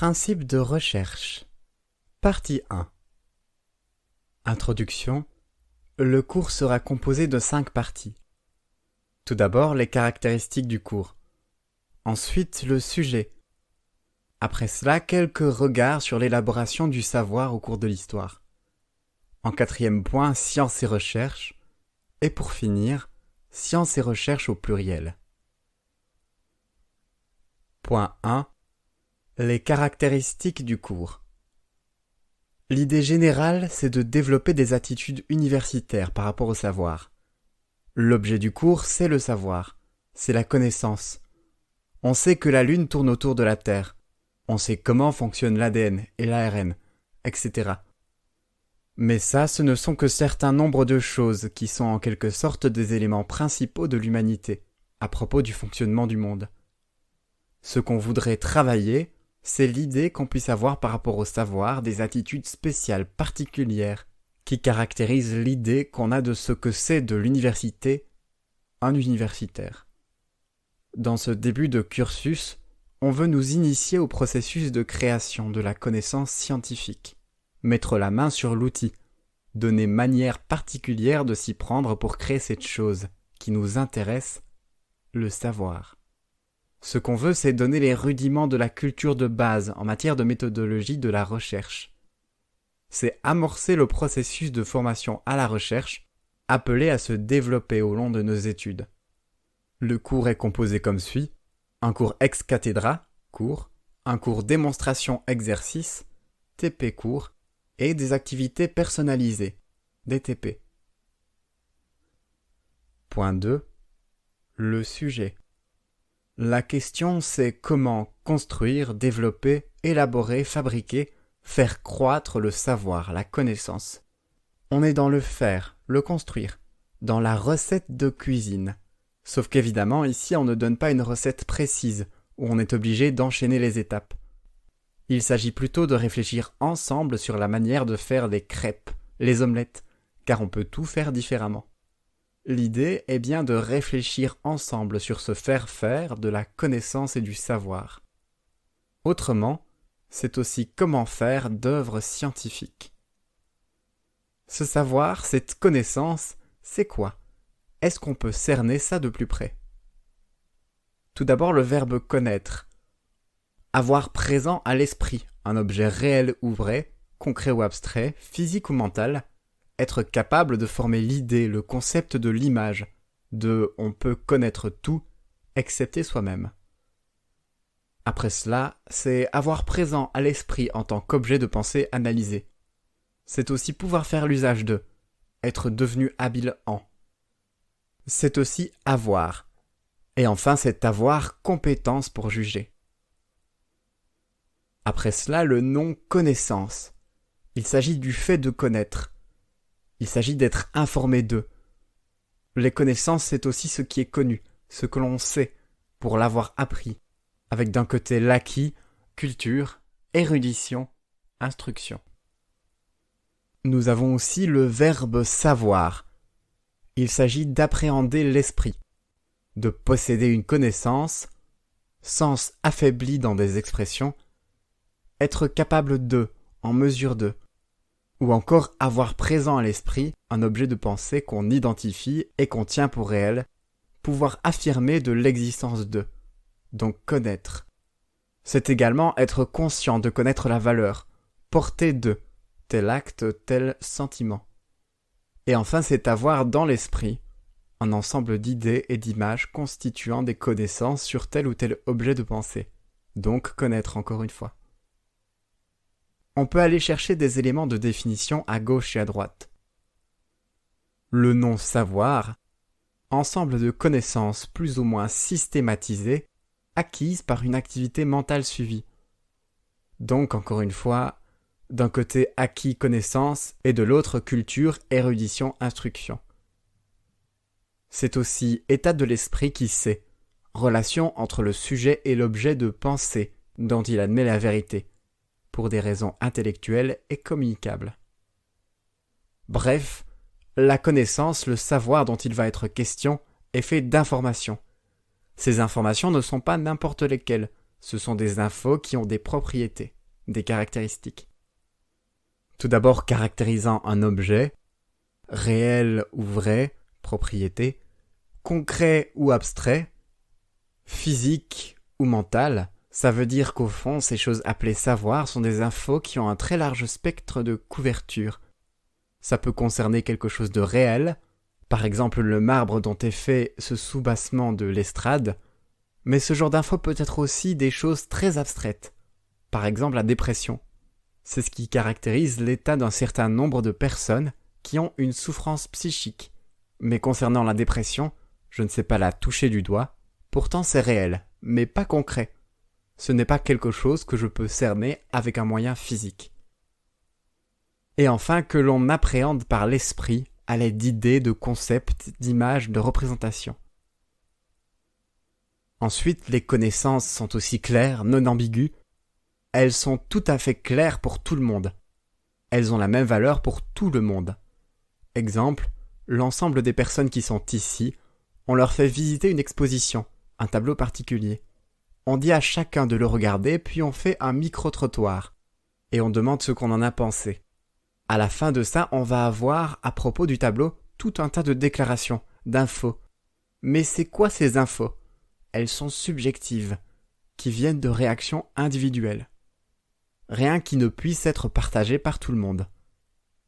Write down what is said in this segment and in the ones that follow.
Principe de recherche. Partie 1. Introduction. Le cours sera composé de 5 parties. Tout d'abord, les caractéristiques du cours. Ensuite, le sujet. Après cela, quelques regards sur l'élaboration du savoir au cours de l'histoire. En 4e point, sciences et recherches. Et pour finir, sciences et recherches au pluriel. Point 1. Les caractéristiques du cours. L'idée générale, c'est de développer des attitudes universitaires par rapport au savoir. L'objet du cours, c'est le savoir, c'est la connaissance. On sait que la Lune tourne autour de la Terre. On sait comment fonctionnent l'ADN et l'ARN, etc. Mais ça, ce ne sont que certains nombres de choses qui sont en quelque sorte des éléments principaux de l'humanité, à propos du fonctionnement du monde. Ce qu'on voudrait travailler, c'est l'idée qu'on puisse avoir par rapport au savoir des attitudes spéciales particulières qui caractérisent l'idée qu'on a de ce que c'est de l'université, un universitaire. Dans ce début de cursus, on veut nous initier au processus de création de la connaissance scientifique, mettre la main sur l'outil, donner manière particulière de s'y prendre pour créer cette chose qui nous intéresse, le savoir. Ce qu'on veut, c'est donner les rudiments de la culture de base en matière de méthodologie de la recherche. C'est amorcer le processus de formation à la recherche, appelé à se développer au long de nos études. Le cours est composé comme suit: un cours ex cathedra, cours, un cours démonstration-exercice, TP cours, et des activités personnalisées, DTP. Point 2. Le sujet. La question, c'est comment construire, développer, élaborer, fabriquer, faire croître le savoir, la connaissance. On est dans le faire, le construire, dans la recette de cuisine. Sauf qu'évidemment, ici, on ne donne pas une recette précise, où on est obligé d'enchaîner les étapes. Il s'agit plutôt de réfléchir ensemble sur la manière de faire les crêpes, les omelettes, car on peut tout faire différemment. L'idée est bien de réfléchir ensemble sur ce faire-faire de la connaissance et du savoir. Autrement, c'est aussi comment faire d'œuvres scientifiques. Ce savoir, cette connaissance, c'est quoi? Est-ce qu'on peut cerner ça de plus près? Tout d'abord, le verbe connaître. Avoir présent à l'esprit un objet réel ou vrai, concret ou abstrait, physique ou mental, être capable de former l'idée, le concept de l'image, de « on peut connaître tout, excepté soi-même ». Après cela, c'est avoir présent à l'esprit en tant qu'objet de pensée analysé. C'est aussi pouvoir faire l'usage de, être devenu habile en. C'est aussi avoir. Et enfin, c'est avoir compétence pour juger. Après cela, le nom connaissance. Il s'agit du fait de connaître. Il s'agit d'être informé d'eux. Les connaissances, c'est aussi ce qui est connu, ce que l'on sait, pour l'avoir appris, avec d'un côté l'acquis, culture, érudition, instruction. Nous avons aussi le verbe savoir. Il s'agit d'appréhender l'esprit, de posséder une connaissance, sens affaibli dans des expressions, être capable de, en mesure de, ou encore avoir présent à l'esprit un objet de pensée qu'on identifie et qu'on tient pour réel, pouvoir affirmer de l'existence de, donc connaître. C'est également être conscient de connaître la valeur, portée de, tel acte, tel sentiment. Et enfin, c'est avoir dans l'esprit un ensemble d'idées et d'images constituant des connaissances sur tel ou tel objet de pensée, donc connaître encore une fois. On peut aller chercher des éléments de définition à gauche et à droite. Le nom savoir, ensemble de connaissances plus ou moins systématisées, acquises par une activité mentale suivie. Donc, encore une fois, d'un côté acquis connaissance et de l'autre culture, érudition, instruction. C'est aussi état de l'esprit qui sait, relation entre le sujet et l'objet de pensée dont il admet la vérité, pour des raisons intellectuelles et communicables. Bref, la connaissance, le savoir dont il va être question, est fait d'informations. Ces informations ne sont pas n'importe lesquelles, Ce sont des infos qui ont des propriétés, des caractéristiques. Tout d'abord caractérisant un objet, réel ou vrai, propriété, concret ou abstrait, physique ou mental. Ça veut dire qu'au fond, ces choses appelées savoir sont des infos qui ont un très large spectre de couverture. Ça peut concerner quelque chose de réel, par exemple le marbre dont est fait ce soubassement de l'estrade, mais ce genre d'info peut être aussi des choses très abstraites, par exemple la dépression. C'est ce qui caractérise l'état d'un certain nombre de personnes qui ont une souffrance psychique. Mais concernant la dépression, je ne sais pas la toucher du doigt, pourtant c'est réel, mais pas concret. Ce n'est pas quelque chose que je peux cerner avec un moyen physique. Et enfin que l'on appréhende par l'esprit à l'aide d'idées, de concepts, d'images, de représentations. Ensuite, les connaissances sont aussi claires, non ambiguës. Elles sont tout à fait claires pour tout le monde. Elles ont la même valeur pour tout le monde. Exemple, l'ensemble des personnes qui sont ici, on leur fait visiter une exposition, un tableau particulier. On dit à chacun de le regarder, puis on fait un micro-trottoir. Et on demande ce qu'on en a pensé. À la fin de ça, on va avoir, à propos du tableau, tout un tas de déclarations, d'infos. Mais c'est quoi ces infos ? Elles sont subjectives, qui viennent de réactions individuelles. Rien qui ne puisse être partagé par tout le monde.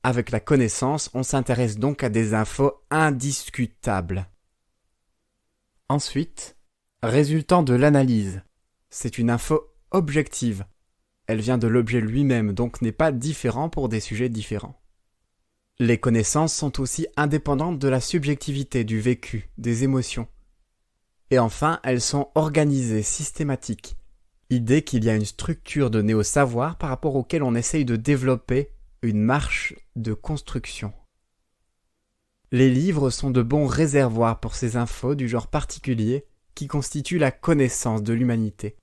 Avec la connaissance, on s'intéresse donc à des infos indiscutables. Ensuite, résultant de l'analyse. C'est une info objective. Elle vient de l'objet lui-même, donc n'est pas différent pour des sujets différents. Les connaissances sont aussi indépendantes de la subjectivité, du vécu, des émotions. Et enfin, elles sont organisées, systématiques. Idée qu'il y a une structure de néo-savoir par rapport auquel on essaye de développer une marche de construction. Les livres sont de bons réservoirs pour ces infos du genre particulier qui constituent la connaissance de l'humanité.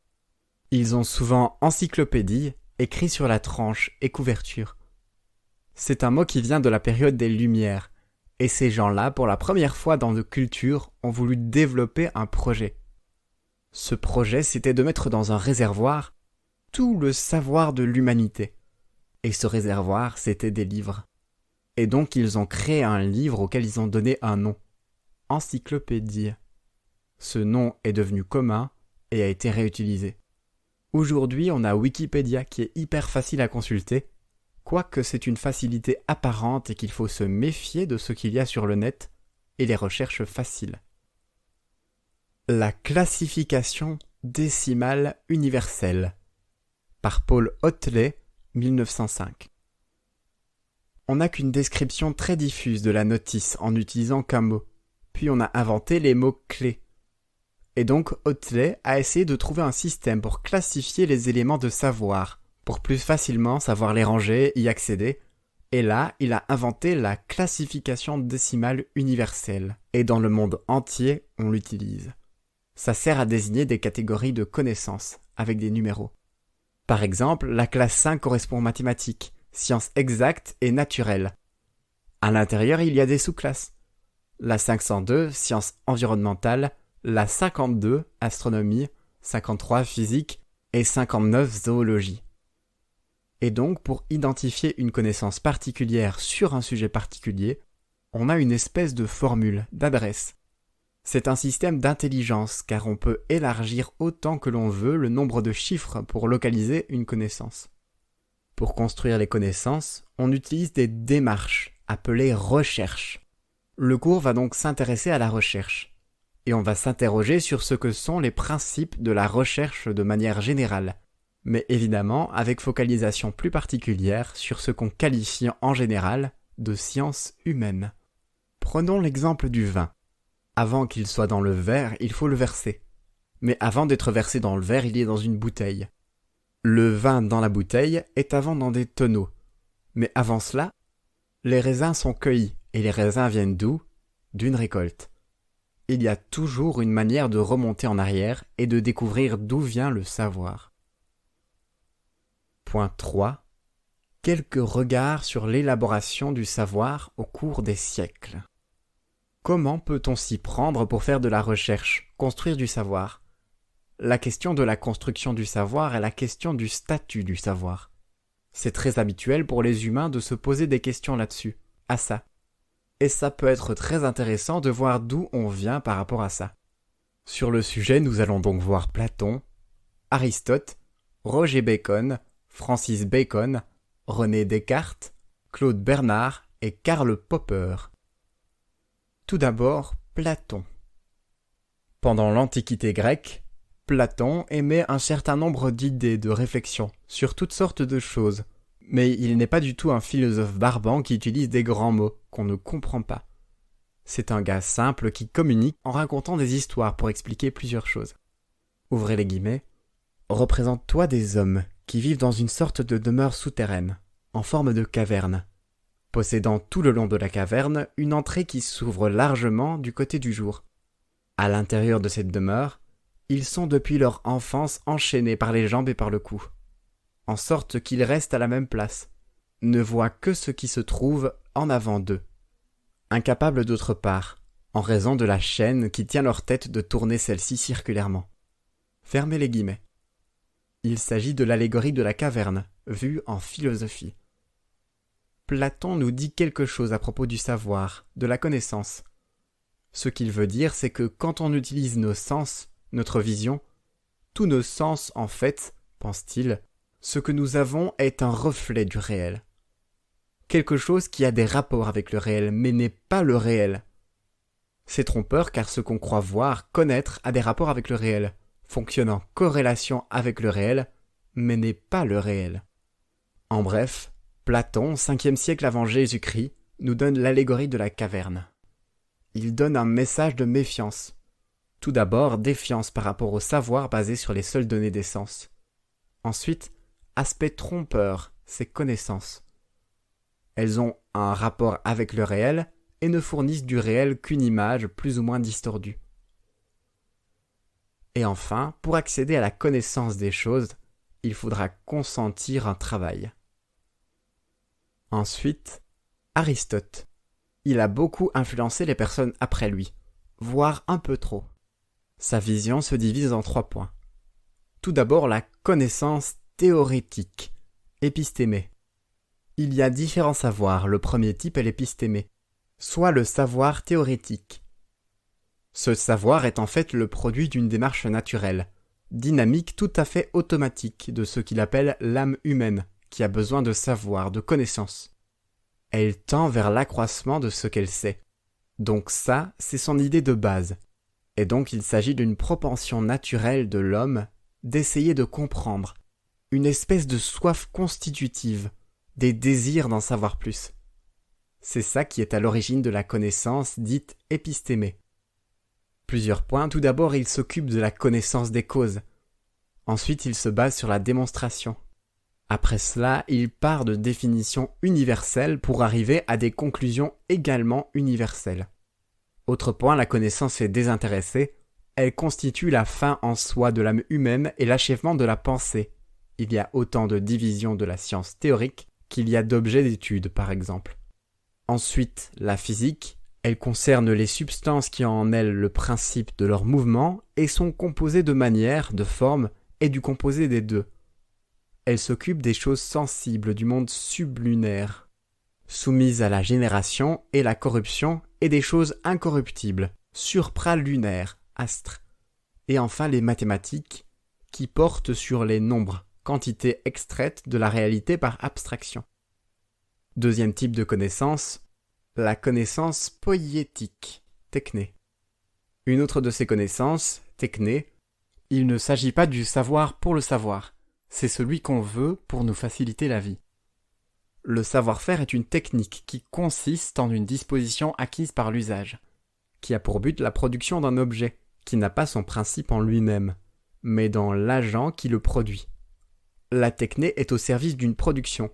Ils ont souvent encyclopédie, écrit sur la tranche et couverture. C'est un mot qui vient de la période des Lumières, et ces gens-là, pour la première fois dans nos cultures, ont voulu développer un projet. Ce projet, c'était de mettre dans un réservoir tout le savoir de l'humanité. Et ce réservoir, c'était des livres. Et donc ils ont créé un livre auquel ils ont donné un nom, encyclopédie. Ce nom est devenu commun et a été réutilisé. Aujourd'hui, on a Wikipédia qui est hyper facile à consulter, quoique c'est une facilité apparente et qu'il faut se méfier de ce qu'il y a sur le net et les recherches faciles. La classification décimale universelle par Paul Hoteley, 1905. On n'a qu'une description très diffuse de la notice en n'utilisant qu'un mot, puis on a inventé les mots clés. Et donc Hoteley a essayé de trouver un système pour classifier les éléments de savoir, pour plus facilement savoir les ranger, y accéder. Et là, il a inventé la classification décimale universelle. Et dans le monde entier, on l'utilise. Ça sert à désigner des catégories de connaissances, avec des numéros. Par exemple, la classe 5 correspond aux mathématiques, sciences exactes et naturelles. À l'intérieur, il y a des sous-classes. La 502, sciences environnementales, la 52, astronomie, 53, physique et 59, zoologie. Et donc, pour identifier une connaissance particulière sur un sujet particulier, on a une espèce de formule, d'adresse. C'est un système d'intelligence, car on peut élargir autant que l'on veut le nombre de chiffres pour localiser une connaissance. Pour construire les connaissances, on utilise des démarches, appelées recherches. Le cours va donc s'intéresser à la recherche. Et on va s'interroger sur ce que sont les principes de la recherche de manière générale, mais évidemment avec focalisation plus particulière sur ce qu'on qualifie en général de sciences humaines. Prenons l'exemple du vin. Avant qu'il soit dans le verre, il faut le verser. Mais avant d'être versé dans le verre, il est dans une bouteille. Le vin dans la bouteille est avant dans des tonneaux. Mais avant cela, les raisins sont cueillis, et les raisins viennent d'où ? D'une récolte. Il y a toujours une manière de remonter en arrière et de découvrir d'où vient le savoir. Point 3. Quelques regards sur l'élaboration du savoir au cours des siècles. Comment peut-on s'y prendre pour faire de la recherche, construire du savoir ? la question de la construction du savoir est la question du statut du savoir. C'est très habituel pour les humains de se poser des questions là-dessus, à ça. Et ça peut être très intéressant de voir d'où on vient par rapport à ça. Sur le sujet, nous allons donc voir Platon, Aristote, Roger Bacon, Francis Bacon, René Descartes, Claude Bernard et Karl Popper. Tout d'abord, Platon. Pendant l'Antiquité grecque, Platon émet un certain nombre d'idées, de réflexions sur toutes sortes de choses, mais il n'est pas du tout un philosophe barbant qui utilise des grands mots qu'on ne comprend pas. C'est un gars simple qui communique en racontant des histoires pour expliquer plusieurs choses. Ouvrez les guillemets. Représente-toi des hommes qui vivent dans une sorte de demeure souterraine, en forme de caverne, possédant tout le long de la caverne une entrée qui s'ouvre largement du côté du jour. À l'intérieur de cette demeure, ils sont depuis leur enfance enchaînés par les jambes et par le cou, en sorte qu'ils restent à la même place, ne voient que ce qui se trouve en avant d'eux, incapables d'autre part, en raison de la chaîne qui tient leur tête de tourner celle-ci circulairement. Fermez les guillemets. Il s'agit de l'allégorie de la caverne, vue en philosophie. Platon nous dit quelque chose à propos du savoir, de la connaissance. Ce qu'il veut dire, c'est que quand on utilise nos sens, notre vision, tous nos sens, en fait, pense-t-il, ce que nous avons est un reflet du réel. Quelque chose qui a des rapports avec le réel, mais n'est pas le réel. C'est trompeur car ce qu'on croit voir, connaître, a des rapports avec le réel, fonctionne en corrélation avec le réel, mais n'est pas le réel. En bref, Platon, 5e siècle avant Jésus-Christ, nous donne l'allégorie de la caverne. Il donne un message de méfiance. Tout d'abord, défiance par rapport au savoir basé sur les seules données des sens. Ensuite, aspect trompeur, ces connaissances. Elles ont un rapport avec le réel et ne fournissent du réel qu'une image plus ou moins distordue. Et enfin, pour accéder à la connaissance des choses, il faudra consentir un travail. Ensuite, Aristote. Il a beaucoup influencé les personnes après lui, voire un peu trop. Sa vision se divise en 3 points. Tout d'abord, la connaissance théorétique, épistémé. Il y a différents savoirs, le premier type est l'épistémé, soit le savoir théorétique. Ce savoir est en fait le produit d'une démarche naturelle, dynamique tout à fait automatique de ce qu'il appelle l'âme humaine, qui a besoin de savoir, de connaissance. Elle tend vers l'accroissement de ce qu'elle sait. Donc ça, c'est son idée de base. Et donc il s'agit d'une propension naturelle de l'homme d'essayer de comprendre, une espèce de soif constitutive, des désirs d'en savoir plus. C'est ça qui est à l'origine de la connaissance dite épistémée. Plusieurs points. Tout d'abord, il s'occupe de la connaissance des causes. Ensuite, il se base sur la démonstration. Après cela, il part de définitions universelles pour arriver à des conclusions également universelles. Autre point, la connaissance est désintéressée. Elle constitue la fin en soi de l'âme humaine et l'achèvement de la pensée. Il y a autant de divisions de la science théorique qu'il y a d'objets d'étude, par exemple. Ensuite, la physique. Elle concerne les substances qui ont en elles le principe de leur mouvement et sont composées de manière, de forme et du composé des deux. Elle s'occupe des choses sensibles du monde sublunaire, soumises à la génération et la corruption, et des choses incorruptibles, supralunaires, astres. Et enfin les mathématiques, qui portent sur les nombres, quantités extraites de la réalité par abstraction. Deuxième type de connaissance, la connaissance poïétique, techné. Une autre de ces connaissances, techné, il ne s'agit pas du savoir pour le savoir, c'est celui qu'on veut pour nous faciliter la vie. Le savoir-faire est une technique qui consiste en une disposition acquise par l'usage, qui a pour but la production d'un objet qui n'a pas son principe en lui-même, mais dans l'agent qui le produit. La techné est au service d'une production.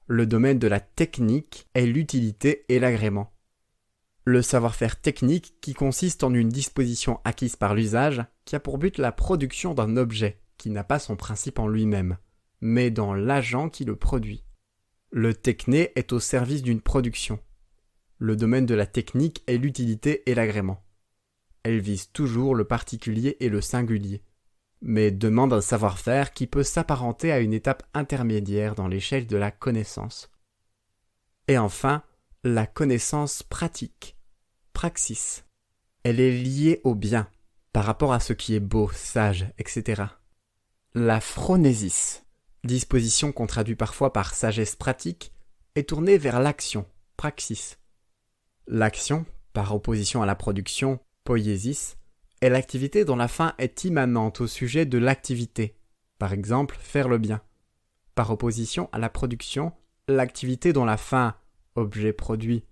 Le domaine de la technique est l'utilité et l'agrément. Le savoir-faire technique qui consiste en une disposition acquise par l'usage qui a pour but la production d'un objet qui n'a pas son principe en lui-même, mais dans l'agent qui le produit. Le techné est au service d'une production. Le domaine de la technique est l'utilité et l'agrément. Elle vise toujours le particulier et le singulier. mais demande un savoir-faire qui peut s'apparenter à une étape intermédiaire dans l'échelle de la connaissance. Et enfin, la connaissance pratique, praxis. Elle est liée au bien, par rapport à ce qui est beau, sage, etc. La phronésis, disposition qu'on traduit parfois par sagesse pratique, est tournée vers l'action, praxis. L'action, par opposition à la production, poiesis, est l'activité dont la fin est immanente au sujet de l'activité, par exemple faire le bien. Par opposition à la production, l'activité dont la fin, objet produit,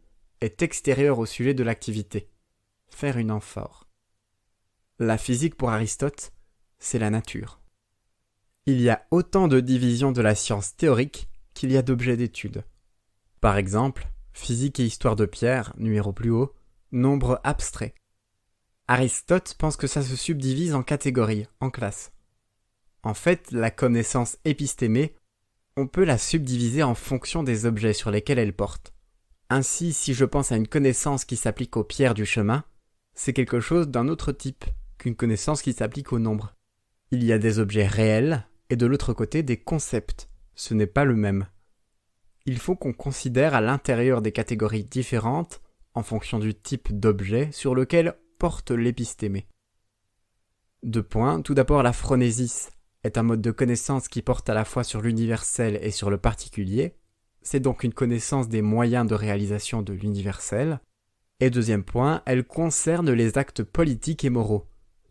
est extérieure au sujet de l'activité, faire une amphore. La physique pour Aristote, c'est la nature. Il y a autant de divisions de la science théorique qu'il y a d'objets d'étude. Par exemple, physique et histoire de Pierre, numéro plus haut, nombre abstrait. Aristote pense que ça se subdivise en catégories, en classes. En fait, la connaissance épistémée, on peut la subdiviser en fonction des objets sur lesquels elle porte. Ainsi, si je pense à une connaissance qui s'applique aux pierres du chemin, c'est quelque chose d'un autre type qu'une connaissance qui s'applique au nombre. Il y a des objets réels et de l'autre côté des concepts. Ce n'est pas le même. Il faut qu'on considère à l'intérieur des catégories différentes en fonction du type d'objet sur lequel porte l'épistémé. 2 points. Tout d'abord, la phronésis est un mode de connaissance qui porte à la fois sur l'universel et sur le particulier. C'est donc une connaissance des moyens de réalisation de l'universel. Et 2e point, elle concerne les actes politiques et moraux.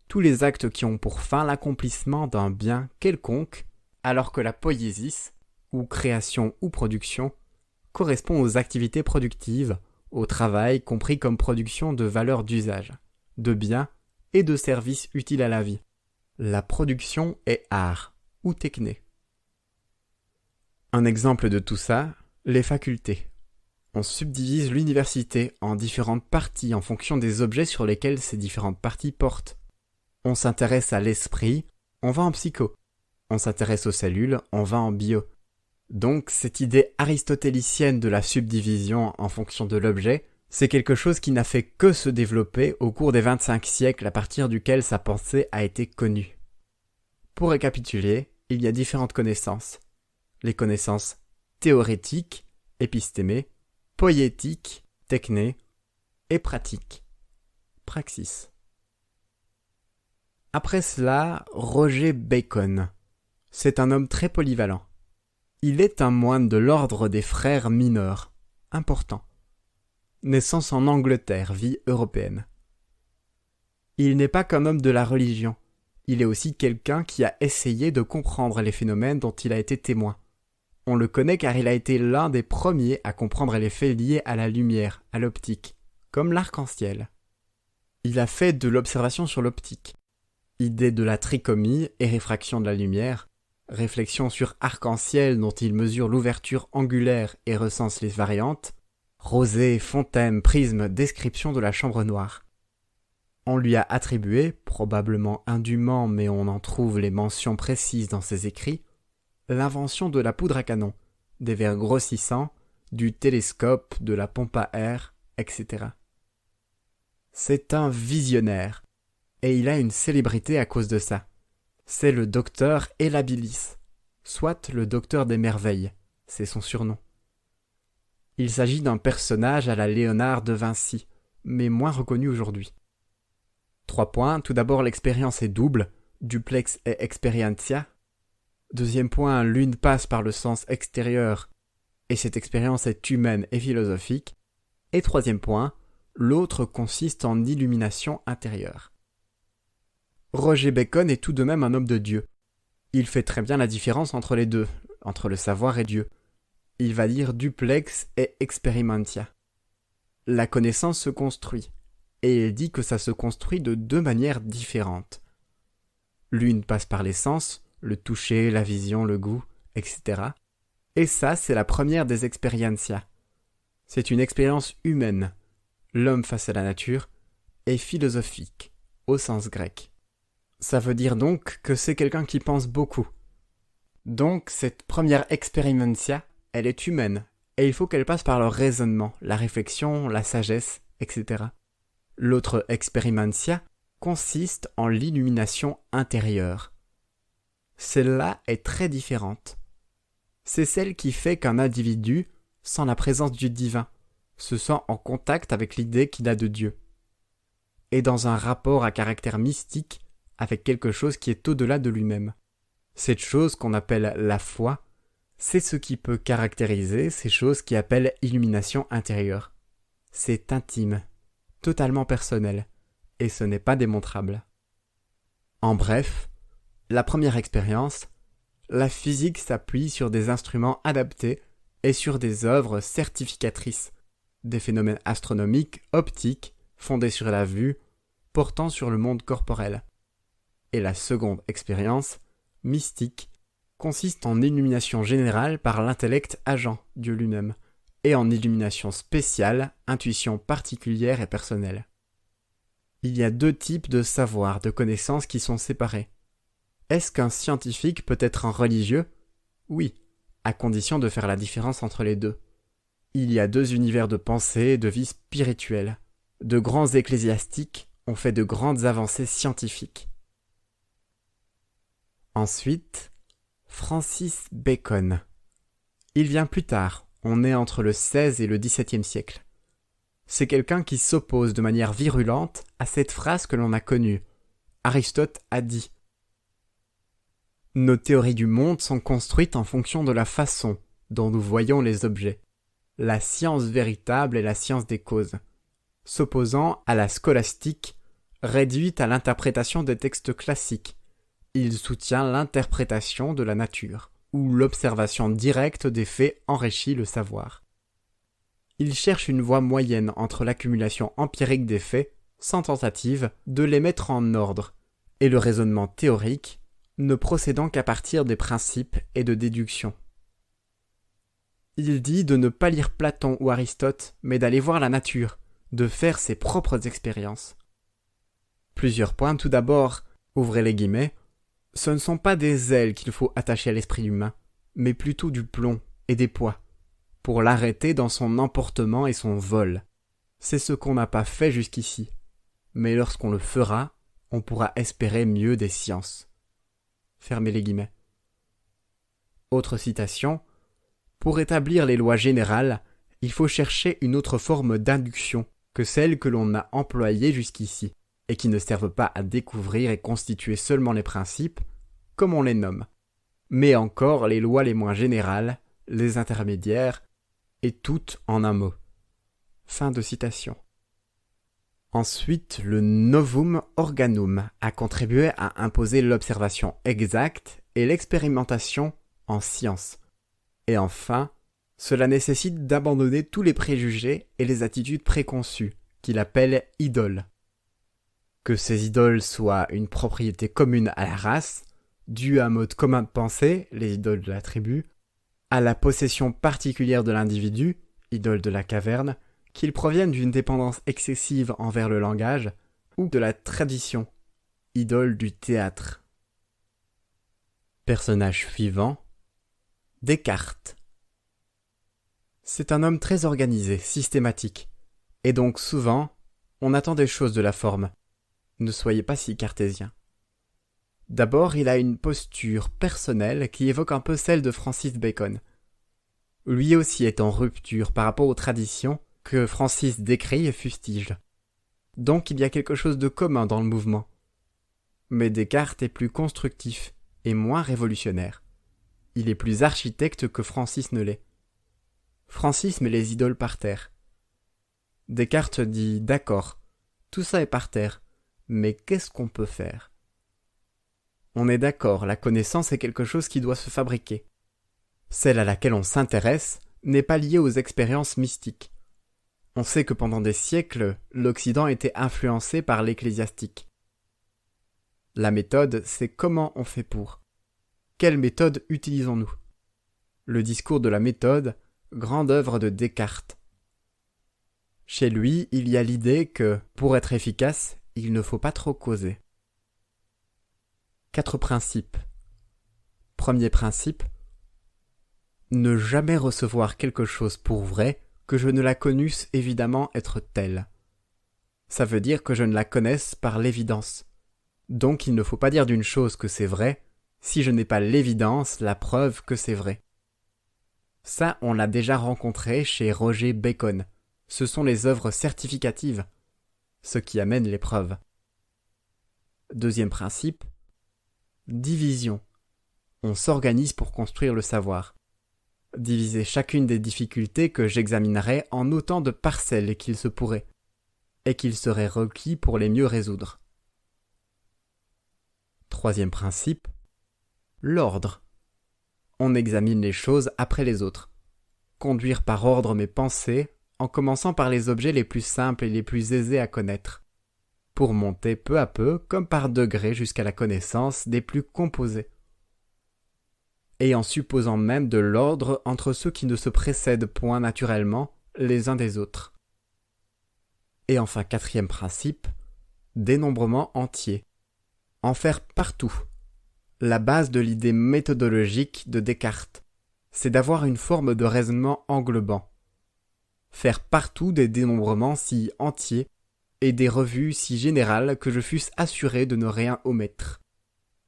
Tous les actes qui ont pour fin l'accomplissement d'un bien quelconque, alors que la poiesis, ou création ou production, correspond aux activités productives, au travail compris comme production de valeurs d'usage, de biens et de services utiles à la vie. La production est art, ou techné. Un exemple de tout ça, les facultés. On subdivise l'université en différentes parties en fonction des objets sur lesquels ces différentes parties portent. On s'intéresse à l'esprit, on va en psycho. On s'intéresse aux cellules, on va en bio. Donc cette idée aristotélicienne de la subdivision en fonction de l'objet, c'est quelque chose qui n'a fait que se développer au cours des 25 siècles à partir duquel sa pensée a été connue. Pour récapituler, il y a différentes connaissances. Les connaissances théorétiques, épistémées, poétiques, techné, et pratiques, praxis. Après cela, Roger Bacon. C'est un homme très polyvalent. Il est un moine de l'ordre des frères mineurs, important. Naissance en Angleterre, vie européenne. Il n'est pas qu'un homme de la religion, il est aussi quelqu'un qui a essayé de comprendre les phénomènes dont il a été témoin. On le connaît car il a été l'un des premiers à comprendre les faits liés à la lumière, à l'optique, comme l'arc-en-ciel. Il a fait de l'observation sur l'optique, idée de la trichomie et réfraction de la lumière, réflexion sur arc-en-ciel dont il mesure l'ouverture angulaire et recense les variantes, rosée, fontaine, prisme, description de la chambre noire. On lui a attribué, probablement indûment mais on en trouve les mentions précises dans ses écrits, l'invention de la poudre à canon, des verres grossissants, du télescope, de la pompe à air, etc. C'est un visionnaire, et il a une célébrité à cause de ça. C'est le docteur Elabilis, soit le docteur des merveilles, c'est son surnom. Il s'agit d'un personnage à la Léonard de Vinci, mais moins reconnu aujourd'hui. 3 points, tout d'abord l'expérience est double, duplex et experientia. 2e point, l'une passe par le sens extérieur, et cette expérience est humaine et philosophique. Et 3e point, l'autre consiste en illumination intérieure. Roger Bacon est tout de même un homme de Dieu. Il fait très bien la différence entre les deux, entre le savoir et Dieu. Il va dire duplex et experimentia. La connaissance se construit, et il dit que ça se construit de 2 manières différentes. L'une passe par les sens, le toucher, la vision, le goût, etc. Et ça, c'est la première des experientia. C'est une expérience humaine, l'homme face à la nature, et philosophique, au sens grec. Ça veut dire donc que c'est quelqu'un qui pense beaucoup. Donc, cette première experimentia, elle est humaine, et il faut qu'elle passe par le raisonnement, la réflexion, la sagesse, etc. L'autre experimentia consiste en l'illumination intérieure. Celle-là est très différente. C'est celle qui fait qu'un individu, sans la présence du divin, se sent en contact avec l'idée qu'il a de Dieu, et dans un rapport à caractère mystique avec quelque chose qui est au-delà de lui-même. Cette chose qu'on appelle la foi, c'est ce qui peut caractériser ces choses qui appellent illumination intérieure. C'est intime, totalement personnel, et ce n'est pas démontrable. En bref, la première expérience, la physique s'appuie sur des instruments adaptés et sur des œuvres certificatrices, des phénomènes astronomiques, optiques, fondés sur la vue, portant sur le monde corporel. Et la seconde expérience, mystique, consiste en illumination générale par l'intellect agent, Dieu lui-même, et en illumination spéciale, intuition particulière et personnelle. Il y a deux types de savoir, de connaissances qui sont séparés. Est-ce qu'un scientifique peut être un religieux ? Oui, à condition de faire la différence entre les deux. Il y a deux univers de pensée et de vie spirituelle. De grands ecclésiastiques ont fait de grandes avancées scientifiques. Ensuite, Francis Bacon. Il vient plus tard, on est entre le XVI et le XVIIe siècle. C'est quelqu'un qui s'oppose de manière virulente à cette phrase que l'on a connue. Aristote a dit « Nos théories du monde sont construites en fonction de la façon dont nous voyons les objets. La science véritable est la science des causes. » S'opposant à la scolastique, réduite à l'interprétation des textes classiques, il soutient l'interprétation de la nature, où l'observation directe des faits enrichit le savoir. Il cherche une voie moyenne entre l'accumulation empirique des faits, sans tentative de les mettre en ordre, et le raisonnement théorique, ne procédant qu'à partir des principes et de déductions. Il dit de ne pas lire Platon ou Aristote, mais d'aller voir la nature, de faire ses propres expériences. Plusieurs points. Tout d'abord, ouvrez les guillemets, ce ne sont pas des ailes qu'il faut attacher à l'esprit humain, mais plutôt du plomb et des poids, pour l'arrêter dans son emportement et son vol. C'est ce qu'on n'a pas fait jusqu'ici, mais lorsqu'on le fera, on pourra espérer mieux des sciences. Fermez les guillemets. Autre citation, pour établir les lois générales, il faut chercher une autre forme d'induction que celle que l'on a employée jusqu'ici, et qui ne servent pas à découvrir et constituer seulement les principes, comme on les nomme, mais encore les lois les moins générales, les intermédiaires, et toutes en un mot. Fin de citation. Ensuite, le Novum Organum a contribué à imposer l'observation exacte et l'expérimentation en science. Et enfin, cela nécessite d'abandonner tous les préjugés et les attitudes préconçues, qu'il appelle idoles. Que ces idoles soient une propriété commune à la race, due à un mode commun de pensée, les idoles de la tribu, à la possession particulière de l'individu, idole de la caverne, qu'ils proviennent d'une dépendance excessive envers le langage, ou de la tradition, idole du théâtre. Personnage suivant, Descartes. C'est un homme très organisé, systématique, et donc souvent, on attend des choses de la forme. Ne soyez pas si cartésien. D'abord, il a une posture personnelle qui évoque un peu celle de Francis Bacon. Lui aussi est en rupture par rapport aux traditions que Francis décrit et fustige. Donc il y a quelque chose de commun dans le mouvement. Mais Descartes est plus constructif et moins révolutionnaire. Il est plus architecte que Francis ne l'est. Francis met les idoles par terre. Descartes dit « D'accord, tout ça est par terre, mais qu'est-ce qu'on peut faire ?» On est d'accord, la connaissance est quelque chose qui doit se fabriquer. Celle à laquelle on s'intéresse n'est pas liée aux expériences mystiques. On sait que pendant des siècles, l'Occident était influencé par l'ecclésiastique. La méthode, c'est comment on fait pour. Quelle méthode utilisons-nous ? Le discours de la méthode, grande œuvre de Descartes. Chez lui, il y a l'idée que, pour être efficace, il ne faut pas trop causer. 4 principes. Premier principe, ne jamais recevoir quelque chose pour vrai que je ne la connusse évidemment être telle. Ça veut dire que je ne la connaisse par l'évidence. Donc il ne faut pas dire d'une chose que c'est vrai si je n'ai pas l'évidence, la preuve que c'est vrai. Ça, on l'a déjà rencontré chez Roger Bacon. Ce sont les œuvres certificatives, ce qui amène les preuves. Deuxième principe, division. On s'organise pour construire le savoir. Diviser chacune des difficultés que j'examinerai en autant de parcelles qu'il se pourrait, et qu'il serait requis pour les mieux résoudre. Troisième principe, l'ordre. On examine les choses après les autres. Conduire par ordre mes pensées, en commençant par les objets les plus simples et les plus aisés à connaître, pour monter peu à peu, comme par degrés, jusqu'à la connaissance des plus composés. Et en supposant même de l'ordre entre ceux qui ne se précèdent point naturellement les uns des autres. Et enfin, quatrième principe, dénombrement entier. En faire partout. La base de l'idée méthodologique de Descartes, c'est d'avoir une forme de raisonnement englobant. Faire partout des dénombrements si entiers et des revues si générales que je fusse assuré de ne rien omettre.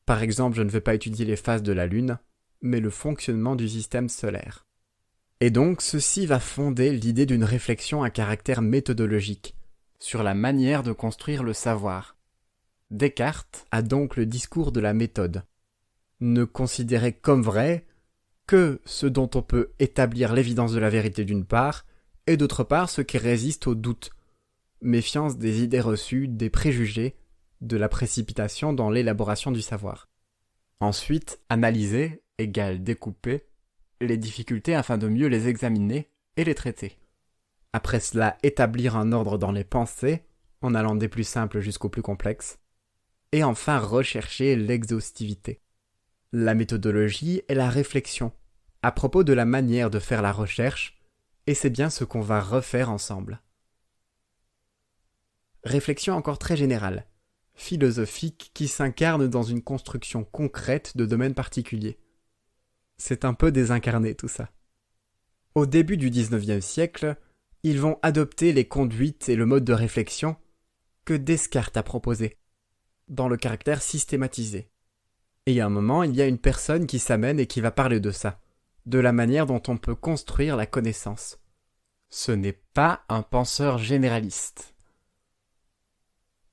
Par exemple, je ne vais pas étudier les phases de la Lune, mais le fonctionnement du système solaire. Et donc, ceci va fonder l'idée d'une réflexion à caractère méthodologique, sur la manière de construire le savoir. Descartes a donc le discours de la méthode. Ne considérer comme vrai que ce dont on peut établir l'évidence de la vérité d'une part, et d'autre part ce qui résiste au doute, méfiance des idées reçues, des préjugés, de la précipitation dans l'élaboration du savoir. Ensuite, analyser égale découper les difficultés afin de mieux les examiner et les traiter. Après cela, établir un ordre dans les pensées, en allant des plus simples jusqu'aux plus complexes, et enfin rechercher l'exhaustivité. La méthodologie est la réflexion, à propos de la manière de faire la recherche, et c'est bien ce qu'on va refaire ensemble. Réflexion encore très générale, philosophique qui s'incarne dans une construction concrète de domaines particuliers. C'est un peu désincarné tout ça. Au début du XIXe siècle, ils vont adopter les conduites et le mode de réflexion que Descartes a proposé, dans le caractère systématisé. Et à un moment, il y a une personne qui s'amène et qui va parler de ça, de la manière dont on peut construire la connaissance. Ce n'est pas un penseur généraliste.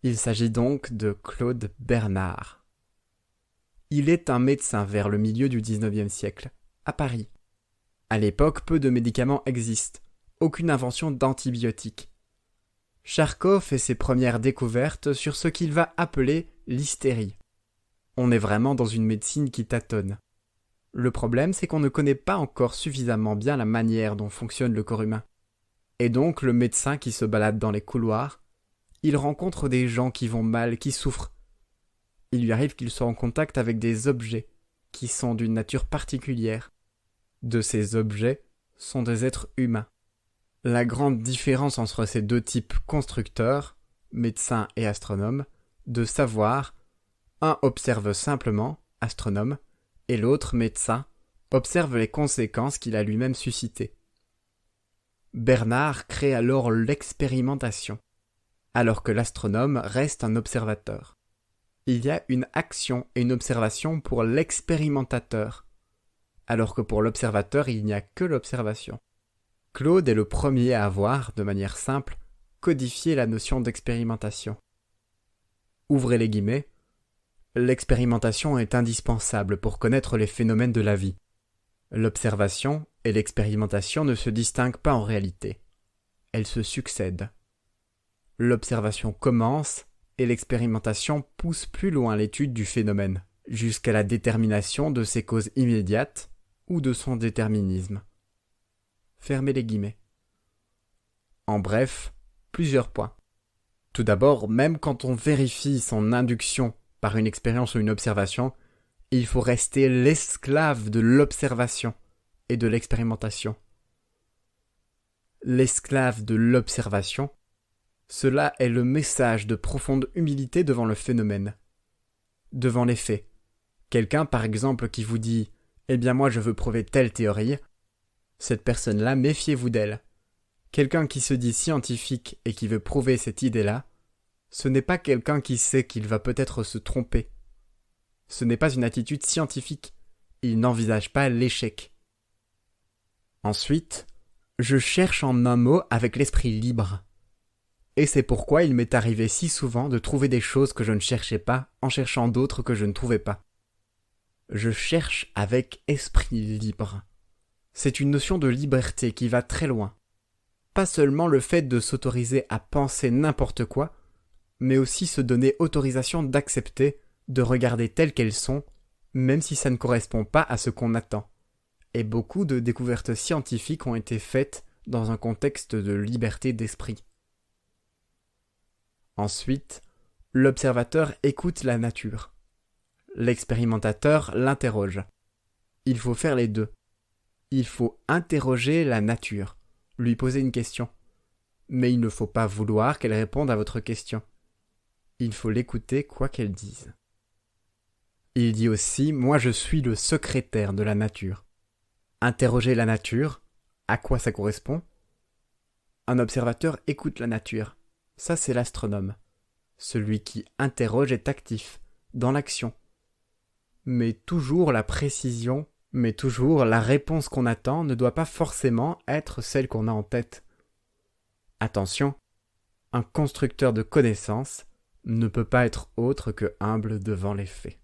Il s'agit donc de Claude Bernard. Il est un médecin vers le milieu du XIXe siècle, à Paris. À l'époque, peu de médicaments existent, aucune invention d'antibiotiques. Charcot fait ses premières découvertes sur ce qu'il va appeler l'hystérie. On est vraiment dans une médecine qui tâtonne. Le problème, c'est qu'on ne connaît pas encore suffisamment bien la manière dont fonctionne le corps humain. Et donc, le médecin qui se balade dans les couloirs, il rencontre des gens qui vont mal, qui souffrent. Il lui arrive qu'il soit en contact avec des objets qui sont d'une nature particulière. De ces objets sont des êtres humains. La grande différence entre ces deux types constructeurs, médecins et astronomes, de savoir, un observe simplement, astronome, et l'autre, médecin, observe les conséquences qu'il a lui-même suscitées. Bernard crée alors l'expérimentation, alors que l'astronome reste un observateur. Il y a une action et une observation pour l'expérimentateur, alors que pour l'observateur il n'y a que l'observation. Claude est le premier à avoir, de manière simple, codifié la notion d'expérimentation. Ouvrez les guillemets. L'expérimentation est indispensable pour connaître les phénomènes de la vie. L'observation et l'expérimentation ne se distinguent pas en réalité. Elles se succèdent. L'observation commence et l'expérimentation pousse plus loin l'étude du phénomène, jusqu'à la détermination de ses causes immédiates ou de son déterminisme. Fermez les guillemets. En bref, plusieurs points. Tout d'abord, même quand on vérifie son induction par une expérience ou une observation, il faut rester l'esclave de l'observation et de l'expérimentation. L'esclave de l'observation, cela est le message de profonde humilité devant le phénomène, devant les faits. Quelqu'un, par exemple, qui vous dit « Eh bien moi je veux prouver telle théorie », cette personne-là, méfiez-vous d'elle. Quelqu'un qui se dit scientifique et qui veut prouver cette idée-là, ce n'est pas quelqu'un qui sait qu'il va peut-être se tromper. Ce n'est pas une attitude scientifique. Il n'envisage pas l'échec. Ensuite, je cherche en un mot avec l'esprit libre. Et c'est pourquoi il m'est arrivé si souvent de trouver des choses que je ne cherchais pas en cherchant d'autres que je ne trouvais pas. Je cherche avec esprit libre. C'est une notion de liberté qui va très loin. Pas seulement le fait de s'autoriser à penser n'importe quoi, mais aussi se donner autorisation d'accepter, de regarder telles qu'elles sont, même si ça ne correspond pas à ce qu'on attend. Et beaucoup de découvertes scientifiques ont été faites dans un contexte de liberté d'esprit. Ensuite, l'observateur écoute la nature. L'expérimentateur l'interroge. Il faut faire les deux. Il faut interroger la nature, lui poser une question. Mais il ne faut pas vouloir qu'elle réponde à votre question. Il faut l'écouter quoi qu'elle dise. Il dit aussi « Moi je suis le secrétaire de la nature ». Interroger la nature, à quoi ça correspond ? Un observateur écoute la nature. Ça, c'est l'astronome. Celui qui interroge est actif, dans l'action. Mais toujours la précision, mais toujours la réponse qu'on attend ne doit pas forcément être celle qu'on a en tête. Attention, un constructeur de connaissances ne peut pas être autre que humble devant les faits.